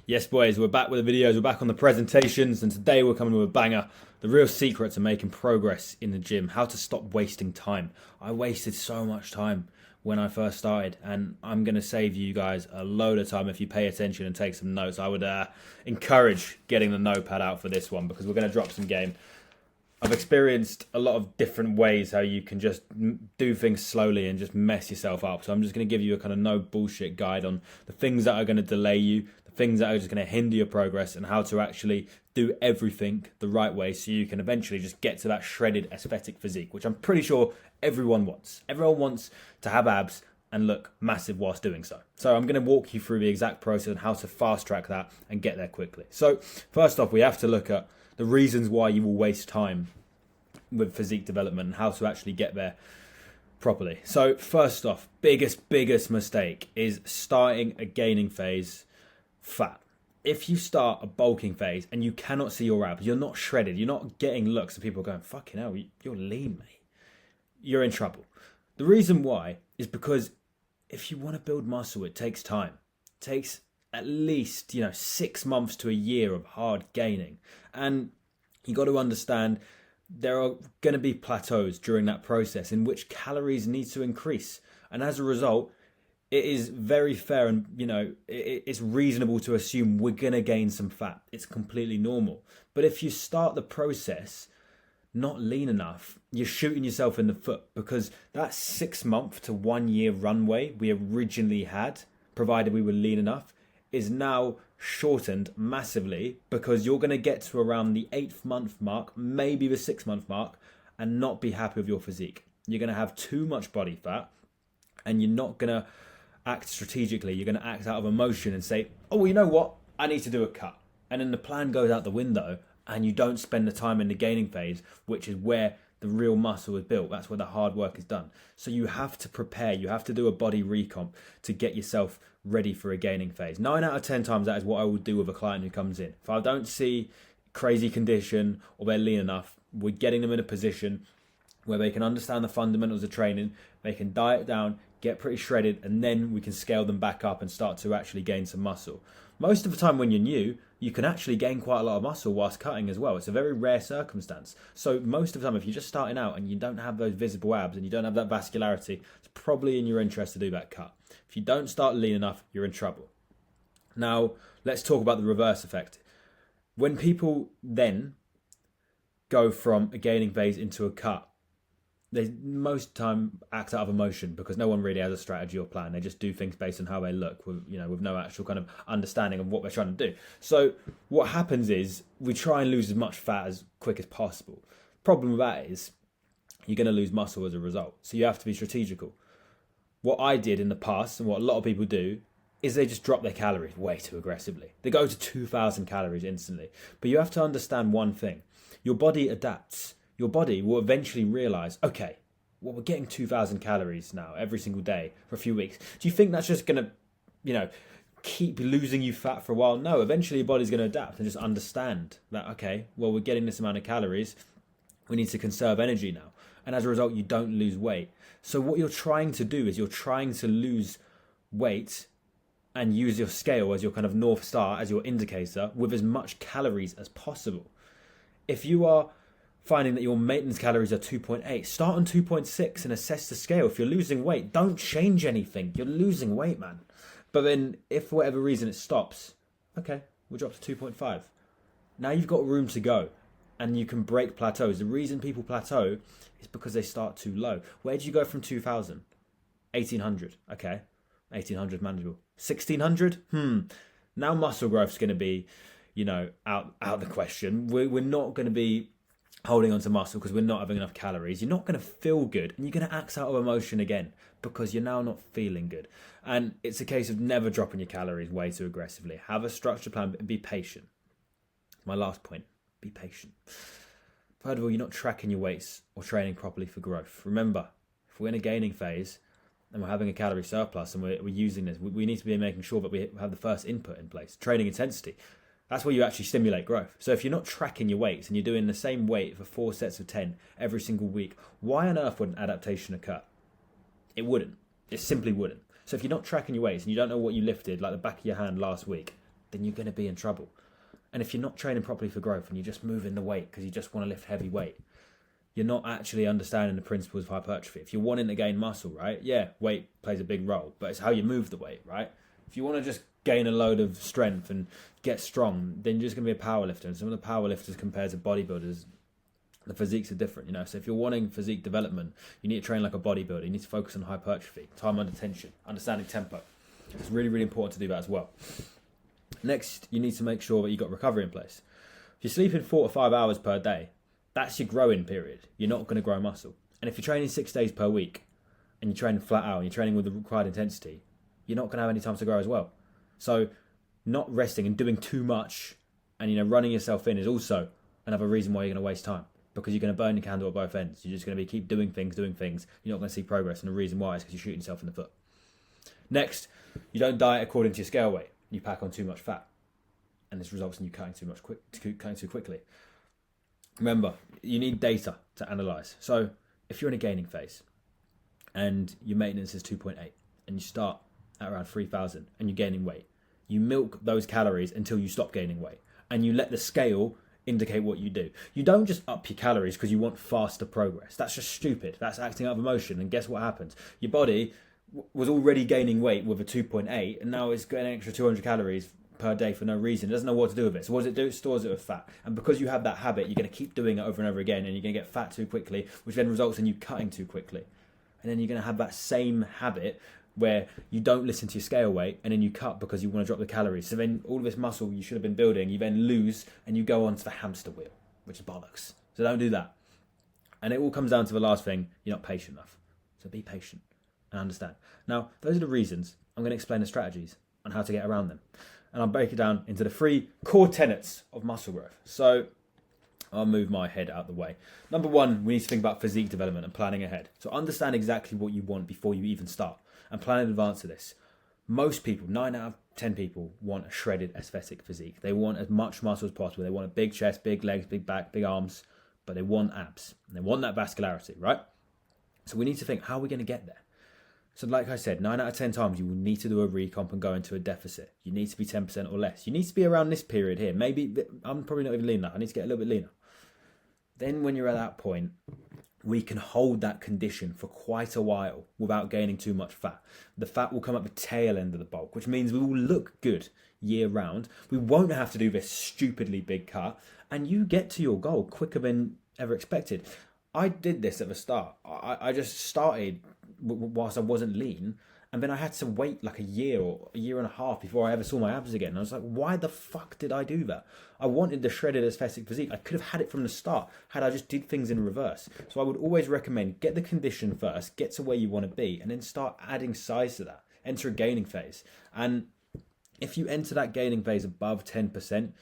Yes, boys, we're back with the videos, we're back on the presentations, and today we're coming with a banger. The real secret to making progress in the gym, how to stop wasting time. I wasted so much time when I first started, and I'm going to save you guys a load of time if you pay attention and take some notes. I would encourage getting the notepad out for this one because we're going to drop some game. I've experienced a lot of different ways how you can just do things slowly and just mess yourself up. So I'm just going to give you a kind of no bullshit guide on the things that are going to delay you, the things that are just going to hinder your progress, and how to actually do everything the right way so you can eventually just get to that shredded aesthetic physique, which I'm pretty sure everyone wants. Everyone wants to have abs and look massive whilst doing so. So I'm going to walk you through the exact process and how to fast track that and get there quickly. So first off, we have to look at the reasons why you will waste time with physique development and how to actually get there properly. So first off, biggest mistake is starting a gaining phase fat. If you start a bulking phase and you cannot see your abs, you're not shredded, you're not getting looks and people are going, fucking hell, you're lean, mate. You're in trouble. The reason why is because if you want to build muscle, it takes time. It takes at least 6 months to a year of hard gaining, and you got to understand there are going to be plateaus during that process in which calories need to increase, and as a result it is very fair and it's reasonable to assume we're going to gain some fat. It's completely normal. But if you start the process not lean enough, you're shooting yourself in the foot, because that 6 month to 1 year runway we originally had, provided we were lean enough, is now shortened massively, because you're going to get to around the 8th month mark, maybe the 6th month mark, and not be happy with your physique. You're going to have too much body fat, and you're not going to act strategically. You're going to act out of emotion and say, oh, well, you know what? I need to do a cut. And then the plan goes out the window, and you don't spend the time in the gaining phase, which is where the real muscle is built. That's where the hard work is done. So you have to prepare. You have to do a body recomp to get yourself ready for a gaining phase. 9 out of 10 times that is what I would do with a client who comes in. If I don't see crazy condition or they're lean enough, we're getting them in a position where they can understand the fundamentals of training, they can diet down, get pretty shredded, and then we can scale them back up and start to actually gain some muscle. Most of the time when you're new, you can actually gain quite a lot of muscle whilst cutting as well. It's a very rare circumstance. So most of the time, if you're just starting out and you don't have those visible abs and you don't have that vascularity, it's probably in your interest to do that cut. If you don't start lean enough, you're in trouble. Now, let's talk about the reverse effect. When people then go from a gaining phase into a cut, they most time act out of emotion because no one really has a strategy or plan. They just do things based on how they look with no actual kind of understanding of what they're trying to do. So what happens is we try and lose as much fat as quick as possible. Problem with that is you're going to lose muscle as a result. So you have to be strategical. What I did in the past and what a lot of people do is they just drop their calories way too aggressively. They go to 2,000 calories instantly. But you have to understand one thing. Your body adapts. Your body will eventually realize, okay, well, we're getting 2,000 calories now every single day for a few weeks. Do you think that's just going to, keep losing you fat for a while? No, eventually your body's going to adapt and just understand that, okay, well, we're getting this amount of calories. We need to conserve energy now. And as a result, you don't lose weight. So what you're trying to do is you're trying to lose weight and use your scale as your kind of North Star, as your indicator, with as much calories as possible. If you are finding that your maintenance calories are 2.8, start on 2.6 and assess the scale. If you're losing weight, don't change anything. You're losing weight, man. But then if for whatever reason it stops, okay, we'll drop to 2.5. Now you've got room to go and you can break plateaus. The reason people plateau is because they start too low. Where do you go from 2,000? 1,800, okay. 1,800 manageable. 1,600? Now muscle growth is going to be, out the question. We're not going to be holding on to muscle because we're not having enough calories. You're not going to feel good and you're going to act out of emotion again because you're now not feeling good. And it's a case of never dropping your calories way too aggressively. Have a structured plan and be patient. My last point, be patient. Third of all, you're not tracking your weights or training properly for growth. Remember, if we're in a gaining phase and we're having a calorie surplus and we're using this, we need to be making sure that we have the first input in place, training intensity. That's where you actually stimulate growth. So if you're not tracking your weights and you're doing the same weight for 4 sets of 10 every single week, why on earth would an adaptation occur? It wouldn't. It simply wouldn't. So if you're not tracking your weights and you don't know what you lifted, like the back of your hand last week, then you're going to be in trouble. And if you're not training properly for growth and you're just moving the weight because you just want to lift heavy weight, you're not actually understanding the principles of hypertrophy. If you're wanting to gain muscle, right? Yeah, weight plays a big role, but it's how you move the weight, right? If you want to just gain a load of strength and get strong, then you're just going to be a power lifter. And some of the power lifters compared to bodybuilders, the physiques are different, So if you're wanting physique development, you need to train like a bodybuilder. You need to focus on hypertrophy, time under tension, understanding tempo. It's really, really important to do that as well. Next, you need to make sure that you've got recovery in place. If you're sleeping 4 to 5 hours per day, that's your growing period. You're not going to grow muscle. And if you're training 6 days per week and you're training flat out and you're training with the required intensity, you're not going to have any time to grow as well. So not resting and doing too much and, running yourself in is also another reason why you're going to waste time, because you're going to burn your candle at both ends. You're just going to keep doing things. You're not going to see progress. And the reason why is because you're shooting yourself in the foot. Next, you don't diet according to your scale weight. You pack on too much fat. And this results in you cutting too quickly. Remember, you need data to analyze. So if you're in a gaining phase and your maintenance is 2.8 and you start at around 3,000 and you're gaining weight, you milk those calories until you stop gaining weight and you let the scale indicate what you do. You don't just up your calories because you want faster progress. That's just stupid. That's acting out of emotion. And guess what happens? Your body was already gaining weight with a 2.8 and now it's getting an extra 200 calories per day for no reason. It doesn't know what to do with it. So what does it do? It stores it with fat. And because you have that habit, you're going to keep doing it over and over again and you're going to get fat too quickly, which then results in you cutting too quickly. And then you're going to have that same habit where you don't listen to your scale weight and then you cut because you want to drop the calories. So then all of this muscle you should have been building, you then lose and you go onto the hamster wheel, which is bollocks. So don't do that. And it all comes down to the last thing, you're not patient enough. So be patient and understand. Now, those are the reasons. I'm going to explain the strategies on how to get around them. And I'll break it down into the 3 core tenets of muscle growth. So I'll move my head out the way. Number 1, we need to think about physique development and planning ahead. So understand exactly what you want before you even start and plan in advance of this. Most people, 9 out of 10 people, want a shredded aesthetic physique. They want as much muscle as possible. They want a big chest, big legs, big back, big arms, but they want abs. And they want that vascularity, right? So we need to think, how are we going to get there? So like I said, 9 out of 10 times you will need to do a recomp and go into a deficit. You need to be 10% or less. You need to be around this period here. Maybe, I'm probably not even lean enough. I need to get a little bit leaner. Then when you're at that point, we can hold that condition for quite a while without gaining too much fat. The fat will come at the tail end of the bulk, which means we will look good year round. We won't have to do this stupidly big cut, and you get to your goal quicker than ever expected. I did this at the start. I just started whilst I wasn't lean, and then I had to wait like a year or a year and a half before I ever saw my abs again. And I was like, why the fuck did I do that? I wanted the shredded aesthetic physique. I could have had it from the start had I just did things in reverse. So I would always recommend get the condition first, get to where you want to be, and then start adding size to that. Enter a gaining phase. And if you enter that gaining phase above 10%,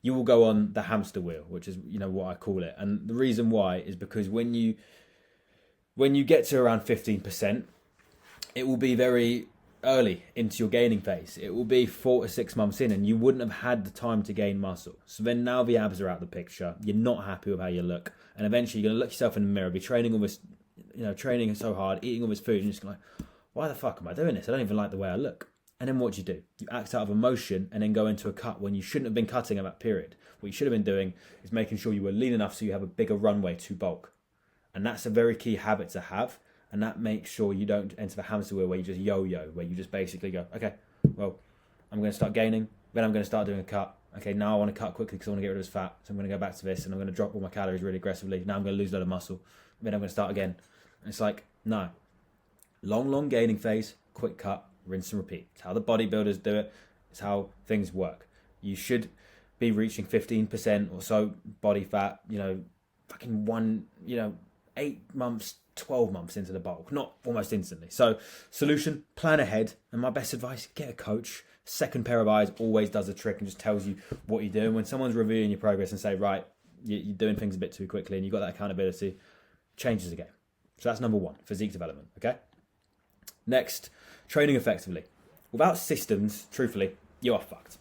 you will go on the hamster wheel, which is, what I call it. And the reason why is because when you get to around 15%, it will be very early into your gaining phase. It will be 4 to 6 months in, and you wouldn't have had the time to gain muscle. So then now the abs are out of the picture. You're not happy with how you look, and eventually you're gonna look yourself in the mirror, be training all this, training so hard, eating all this food, and you're just like, why the fuck am I doing this? I don't even like the way I look. And then what do? You act out of emotion and then go into a cut when you shouldn't have been cutting at that period. What you should have been doing is making sure you were lean enough so you have a bigger runway to bulk. And that's a very key habit to have. And that makes sure you don't enter the hamster wheel where you just yo-yo, where you just basically go, okay, well, I'm going to start gaining, then I'm going to start doing a cut. Okay, now I want to cut quickly because I want to get rid of this fat. So I'm going to go back to this and I'm going to drop all my calories really aggressively. Now I'm going to lose a lot of muscle. Then I'm going to start again. And it's like, no. Long gaining phase, quick cut, rinse and repeat. It's how the bodybuilders do it. It's how things work. You should be reaching 15% or so body fat, fucking 8 months, 12 months into the bulk, not almost instantly. So solution, plan ahead. And my best advice, get a coach. Second pair of eyes always does the trick and just tells you what you're doing. When someone's reviewing your progress and say, right, you're doing things a bit too quickly and you've got that accountability, changes the game. So that's number 1, physique development, okay? Next, training effectively. Without systems, truthfully, you are fucked.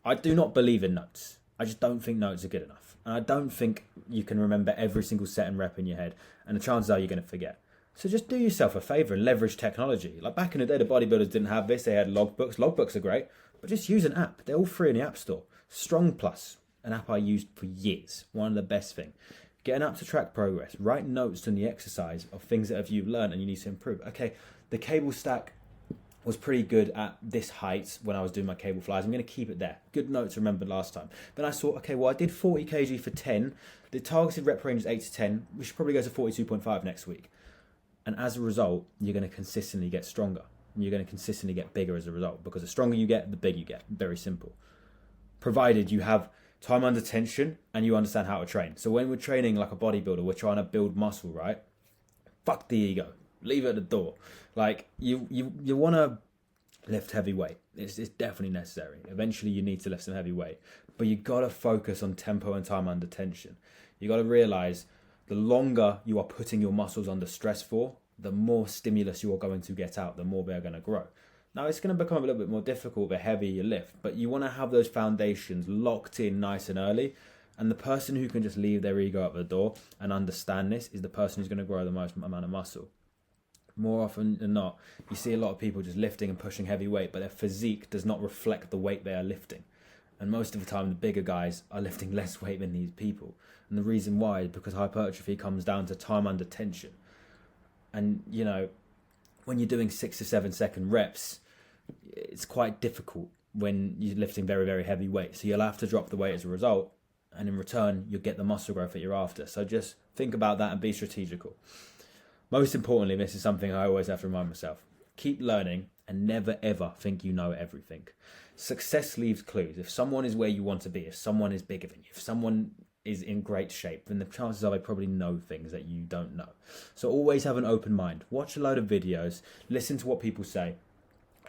I do not believe in notes. I just don't think notes are good enough. And I don't think you can remember every single set and rep in your head. And the chances are you're going to forget. So just do yourself a favour and leverage technology. Like back in the day, the bodybuilders didn't have this. They had logbooks. Logbooks are great. But just use an app. They're all free in the App Store. Strong Plus, an app I used for years. One of the best things. Get an app to track progress. Write notes on the exercise of things that you've learned and you need to improve. Okay, the cable stack was pretty good at this height when I was doing my cable flies. I'm going to keep it there. Good notes remembered last time. Then I thought, okay, well, I did 40 kg for 10. The targeted rep range is 8 to 10. We should probably go to 42.5 next week. And as a result, you're going to consistently get stronger. And you're going to consistently get bigger as a result. Because the stronger you get, the bigger you get. Very simple. Provided you have time under tension and you understand how to train. So when we're training like a bodybuilder, we're trying to build muscle, right? Fuck the ego. Leave it at the door. Like, you want to lift heavy weight. It's definitely necessary. Eventually you need to lift some heavy weight. But you got to focus on tempo and time under tension. You got to realize the longer you are putting your muscles under stress for, the more stimulus you are going to get out, the more they're going to grow. Now, it's going to become a little bit more difficult the heavier you lift, but you want to have those foundations locked in nice and early. And the person who can just leave their ego at the door and understand this is the person who's going to grow the most amount of muscle. More often than not, you see a lot of people just lifting and pushing heavy weight, but their physique does not reflect the weight they are lifting. And most of the time, the bigger guys are lifting less weight than these people. And the reason why is because hypertrophy comes down to time under tension. And, you know, when you're doing 6 to 7 second reps, it's quite difficult when you're lifting very, very heavy weight. So you'll have to drop the weight as a result. And in return, you'll get the muscle growth that you're after. So just think about that and be strategical. Most importantly, this is something I always have to remind myself. Keep learning and never ever think you know everything. Success leaves clues. If someone is where you want to be, if someone is bigger than you, if someone is in great shape, then the chances are they probably know things that you don't know. So always have an open mind. Watch a load of videos, listen to what people say,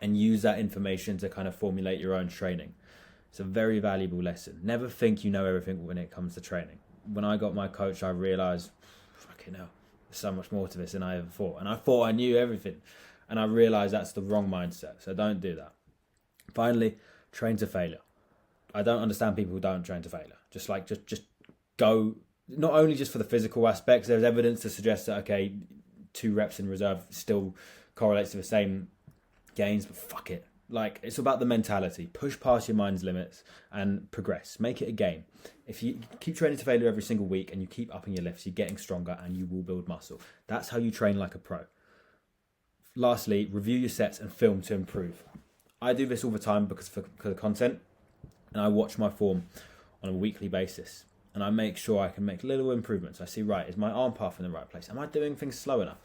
and use that information to kind of formulate your own training. It's a very valuable lesson. Never think you know everything when it comes to training. When I got my coach, I realized, fucking hell, there's so much more to this than I ever thought. And I thought I knew everything. And I realized that's the wrong mindset. So don't do that. Finally, train to failure. I don't understand people who don't train to failure. Just go, not only just for the physical aspects, there's evidence to suggest that, okay, 2 reps in reserve still correlates to the same gains, but fuck it. Like, it's about the mentality. Push past your mind's limits and progress. Make it a game. If you keep training to failure every single week and you keep upping your lifts, you're getting stronger and you will build muscle. That's how you train like a pro. Lastly, review your sets and film to improve. I do this all the time because of content, and I watch my form on a weekly basis. And I make sure I can make little improvements. I see, right, is my arm path in the right place? Am I doing things slow enough?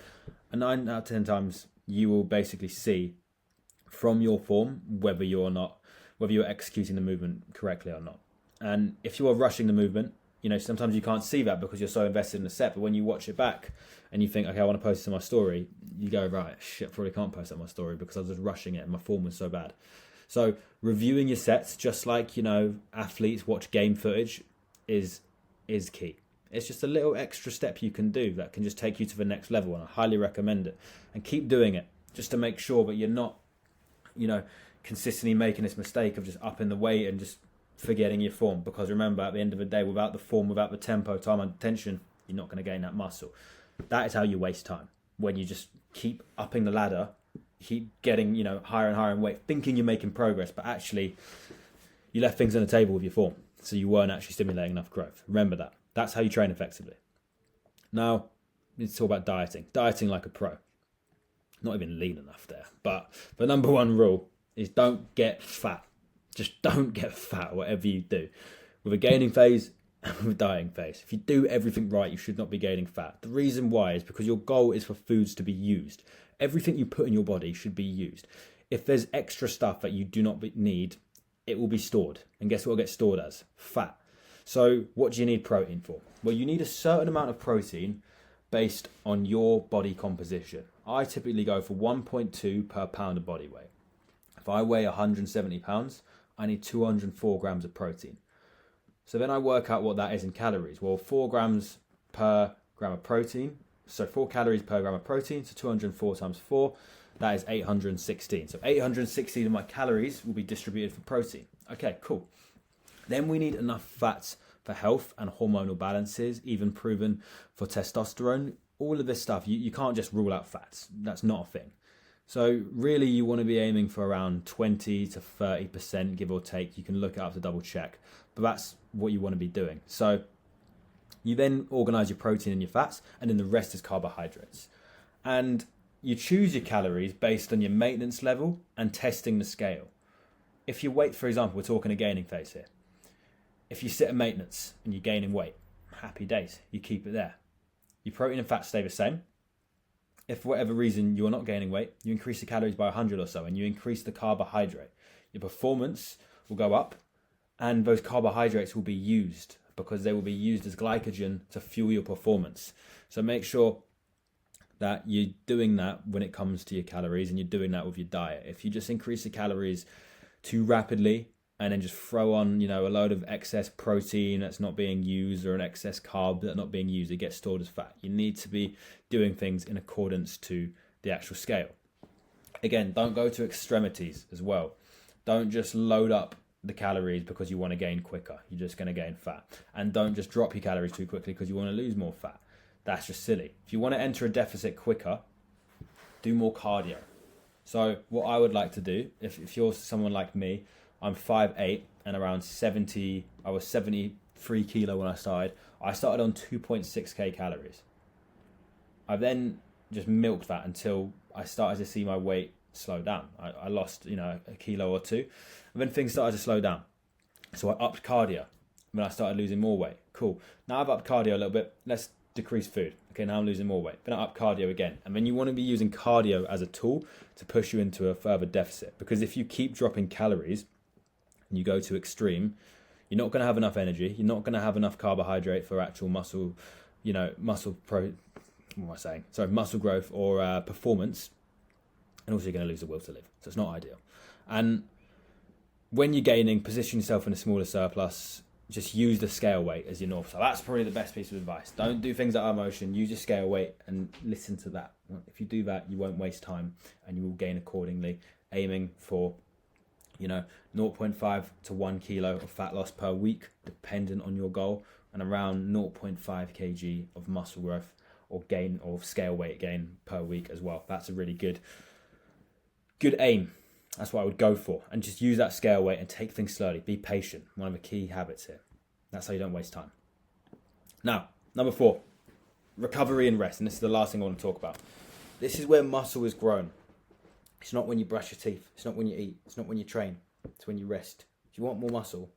And 9 out of 10 times, you will basically see from your form whether you're executing the movement correctly or not. And if you are rushing the movement, you know, sometimes you can't see that because you're so invested in the set. But when you watch it back and you think, okay, I want to post this on my story, you go, right, shit, I probably can't post that on my story because I was just rushing it and my form was so bad. So reviewing your sets, just like, you know, athletes watch game footage, is key. It's just a little extra step you can do that can just take you to the next level, and I highly recommend it. And keep doing it just to make sure that you're not, you know, consistently making this mistake of just upping the weight and just forgetting your form. Because remember, at the end of the day, without the form, without the tempo, time and tension, you're not going to gain that muscle. That is how you waste time. When you just keep upping the ladder, keep getting, you know, higher and higher in weight, thinking you're making progress, but actually you left things on the table with your form. So you weren't actually stimulating enough growth. Remember that. That's how you train effectively. Now, let's talk about dieting. Dieting like a pro. Not even lean enough there. But the number one rule is don't get fat. Just don't get fat, whatever you do. With a gaining phase and with a dieting phase. If you do everything right, you should not be gaining fat. The reason why is because your goal is for foods to be used. Everything you put in your body should be used. If there's extra stuff that you do not need, it will be stored. And guess what will get stored as? Fat. So what do you need protein for? Well, you need a certain amount of protein based on your body composition. I typically go for 1.2 per pound of body weight. If I weigh 170 pounds, I need 204 grams of protein. So then I work out what that is in calories. Well, 4 grams per gram of protein. So 4 calories per gram of protein. So 204 times 4. That is 816. So 816 of my calories will be distributed for protein. Okay, cool. Then we need enough fats for health and hormonal balances, even proven for testosterone. All of this stuff, you can't just rule out fats. That's not a thing. So really you want to be aiming for around 20 to 30%, give or take. You can look it up to double check, but that's what you want to be doing. So you then organize your protein and your fats, and then the rest is carbohydrates. And you choose your calories based on your maintenance level and testing the scale. If you weight, for example, we're talking a gaining phase here. If you sit at maintenance and you're gaining weight, happy days, you keep it there. Your protein and fat stay the same. If for whatever reason you're not gaining weight, you increase the calories by 100 or so and you increase the carbohydrate. Your performance will go up and those carbohydrates will be used because they will be used as glycogen to fuel your performance. So make sure that you're doing that when it comes to your calories and you're doing that with your diet. If you just increase the calories too rapidly and then just throw on, a load of excess protein that's not being used or an excess carb that's not being used, it gets stored as fat. You need to be doing things in accordance to the actual scale. Again, don't go to extremities as well. Don't just load up the calories because you want to gain quicker. You're just going to gain fat. And don't just drop your calories too quickly because you want to lose more fat. That's just silly. If you want to enter a deficit quicker, do more cardio. So what I would like to do, if you're someone like me, I'm 5'8" and around 70, I was 73 kilo when I started. I started on 2.6k calories. I then just milked that until I started to see my weight slow down. I lost, a kilo or two, and then things started to slow down. So I upped cardio. When I started losing more weight, cool. Now I've upped cardio a little bit. Let's decrease food. Okay, now I'm losing more weight. Then I up cardio again. And then you want to be using cardio as a tool to push you into a further deficit. Because if you keep dropping calories and you go to extreme, you're not going to have enough energy. You're not going to have enough carbohydrate for actual muscle, muscle growth or performance. And also you're going to lose the will to live. So it's not ideal. And when you're gaining, position yourself in a smaller surplus. Just use the scale weight as your north. So that's probably the best piece of advice. Don't do things that are emotion. Use your scale weight and listen to that. If you do that, you won't waste time and you will gain accordingly. Aiming for, 0.5 to 1 kilo of fat loss per week, dependent on your goal, and around 0.5 kg of muscle growth or gain or scale weight gain per week as well. That's a really good aim. That's what I would go for. And just use that scale weight and take things slowly. Be patient. One of the key habits here. That's how you don't waste time. Now, number 4, recovery and rest. And this is the last thing I want to talk about. This is where muscle is grown. It's not when you brush your teeth. It's not when you eat. It's not when you train. It's when you rest. If you want more muscle,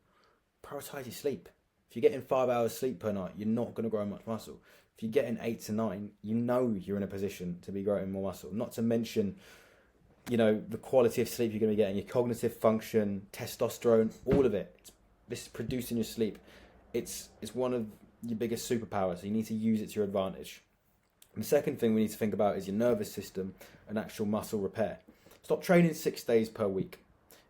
prioritize your sleep. If you're getting 5 hours sleep per night, you're not going to grow much muscle. If you're getting 8 to 9, you're in a position to be growing more muscle. Not to mention the quality of sleep you're going to be getting, your cognitive function, testosterone, all of it. This is produced in your sleep. It's one of your biggest superpowers. So you need to use it to your advantage. And the second thing we need to think about is your nervous system and actual muscle repair. Stop training 6 days per week.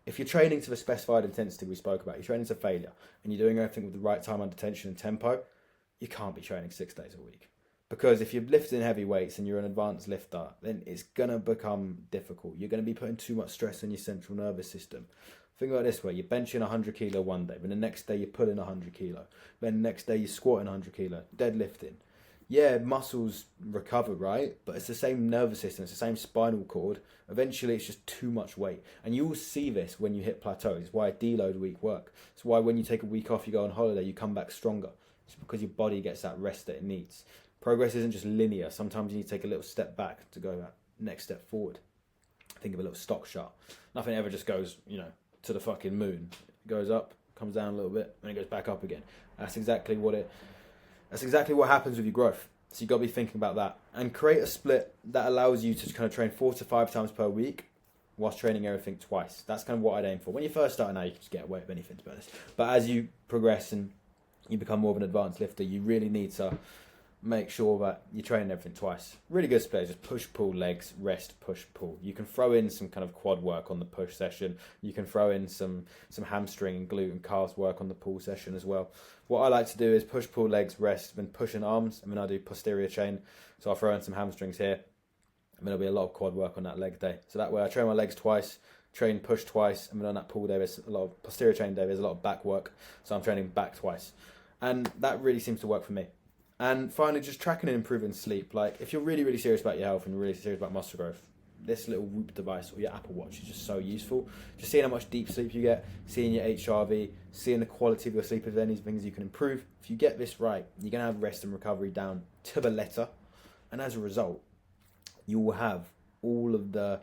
If you're training to the specified intensity we spoke about, you're training to failure, and you're doing everything with the right time under tension and tempo, you can't be training 6 days a week. Because if you're lifting heavy weights and you're an advanced lifter, then it's going to become difficult. You're going to be putting too much stress on your central nervous system. Think about it this way. You're benching 100 kilo one day, but the next day you're pulling 100 kilo. Then the next day you're squatting 100 kilo, deadlifting. Yeah, muscles recover, right? But it's the same nervous system. It's the same spinal cord. Eventually it's just too much weight. And you will see this when you hit plateaus. It's why a deload week work. It's why when you take a week off, you go on holiday, you come back stronger. It's because your body gets that rest that it needs. Progress isn't just linear. Sometimes you need to take a little step back to go that next step forward. Think of a little stock shot. Nothing ever just goes, to the fucking moon. It goes up, comes down a little bit, and it goes back up again. That's exactly what happens with your growth. So you've got to be thinking about that. And create a split that allows you to kind of train 4 to 5 times per week whilst training everything twice. That's kind of what I'd aim for. When you first start now, you can just get away with anything, to be honest. But as you progress and you become more of an advanced lifter, you really need to make sure that you're training everything twice. Really good split, just push, pull, legs, rest, push, pull. You can throw in some kind of quad work on the push session. You can throw in some hamstring and glute and calves work on the pull session as well. What I like to do is push, pull, legs, rest, then push and arms, and then I do posterior chain. So I'll throw in some hamstrings here, and then there'll be a lot of quad work on that leg day. So that way I train my legs twice, train push twice, and then on that pull day there's a lot of posterior chain day, there's a lot of back work. So I'm training back twice. And that really seems to work for me. And finally, just tracking and improving sleep. Like, if you're really, really serious about your health and you're really serious about muscle growth, this little Whoop device or your Apple Watch is just so useful. Just seeing how much deep sleep you get, seeing your HRV, seeing the quality of your sleep, if there's any things you can improve. If you get this right, you're going to have rest and recovery down to the letter. And as a result, you will have all of the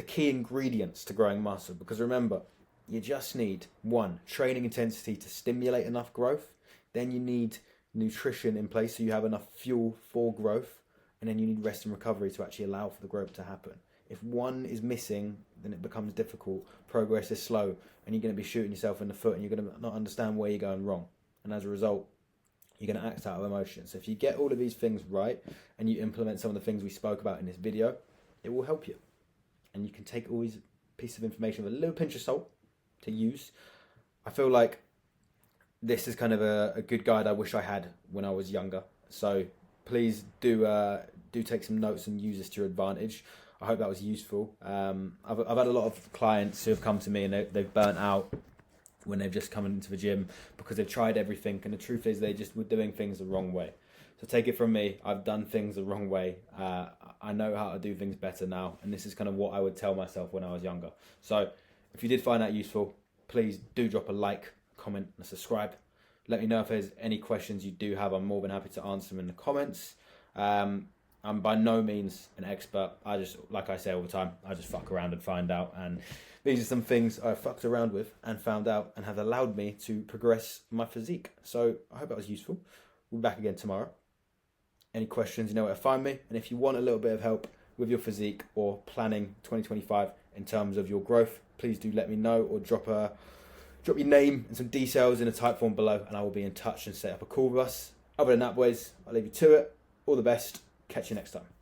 key ingredients to growing muscle. Because remember, you just need, one, training intensity to stimulate enough growth. Then you need nutrition in place so you have enough fuel for growth. And then you need rest and recovery to actually allow for the growth to happen. If one is missing, then it becomes difficult. Progress is slow, and you're going to be shooting yourself in the foot, and you're going to not understand where you're going wrong. And as a result, you're going to act out of emotion. So if you get all of these things right, and you implement some of the things we spoke about in this video, it will help you. And you can take all these pieces of information with a little pinch of salt to use. I feel like this is kind of a good guide I wish I had when I was younger. So please do take some notes and use this to your advantage. I hope that was useful. I've had a lot of clients who have come to me and they've burnt out when they've just come into the gym because they've tried everything, and the truth is they just were doing things the wrong way. So take it from me, I've done things the wrong way. I know how to do things better now, and this is kind of what I would tell myself when I was younger. So if you did find that useful, please do drop a like, comment and subscribe. Let me know if there's any questions you do have. I'm more than happy to answer them in the comments. I'm by no means an expert. I just, like I say all the time, I just fuck around and find out. And these are some things I fucked around with and found out and have allowed me to progress my physique. So I hope that was useful. We'll be back again tomorrow. Any questions, you know where to find me. And if you want a little bit of help with your physique or planning 2025 in terms of your growth, please do let me know, or drop your name and some details in a type form below, and I will be in touch and set up a call with us. Other than that, boys, I'll leave you to it. All the best. Catch you next time.